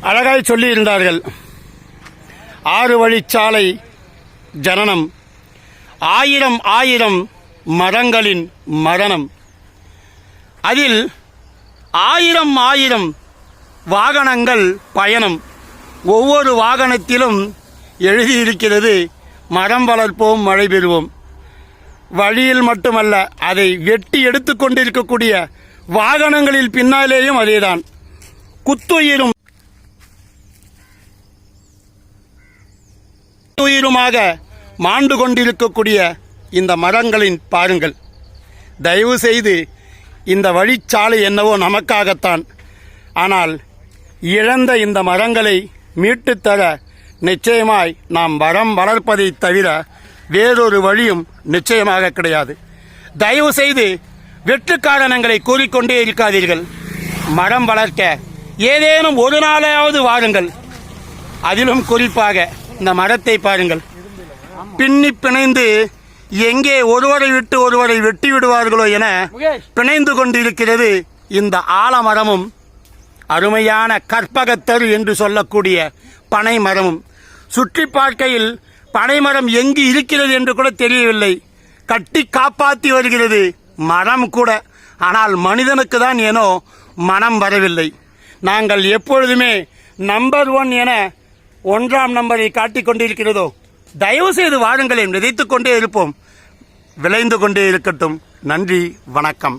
அழகாய் சொல்லி இருந்தார்கள். 6 வழிச்சாலை ஜனனம், 1000 மரங்களின் மரணம். அதில் 1000 வாகனங்கள் பயணம். ஒவ்வொரு வாகனத்திலும் எழுதியிருக்கிறது மரம் வளர்ப்போம் மழை பெறுவோம். வழியில் மட்டுமல்ல, அதை வெட்டி எடுத்துக்கொண்டிருக்கக்கூடிய வாகனங்களில் பின்னாலேயும் அதேதான். குத்துயிருமாக மாண்டு கொண்டிருக்கக்கூடிய இந்த மரங்களின் பாருங்கள். தயவு செய்து இந்த வழிச்சாலை என்னவோ நமக்காகத்தான். ஆனால் இழந்த இந்த மரங்களை மீட்டுத்தர நிச்சயமாய் நாம் மரம் வளர்ப்பதை தவிர வேறொரு வழியும் நிச்சயமாக கிடையாது. தயவு செய்து வெற்று காரணங்களை கூறிக்கொண்டே இருக்காதீர்கள். மரம் வளர்க்க ஏதேனும் ஒரு நாளாவது வாருங்கள். அதிலும் குறிப்பாக இந்த மரத்தை பாருங்கள். பின்னி பிணைந்து எங்கே ஒருவரை விட்டு ஒருவரை வெட்டி விடுவார்களோ என பிணைந்து கொண்டிருக்கிறது இந்த ஆலமரமும் அருமையான கற்பகத்தரு என்று சொல்லக்கூடிய பனை மரமும். சுற்றி பார்க்கையில் பனைமரம் எங்கு இருக்கிறது என்று கூட தெரியவில்லை. கட்டி காப்பாற்றி வருகிறது மரம் கூட. ஆனால் மனிதனுக்கு தான் ஏனோ மனம் வரவில்லை. நாங்கள் எப்பொழுதுமே நம்பர் 1 என 1ஆம் நம்பரை காட்டிக் கொண்டிருக்கிறதோ, தயவு செய்து வாருங்களேன், விதைத்துக் கொண்டே இருப்போம், விளைந்து கொண்டே இருக்கட்டும். நன்றி, வணக்கம்.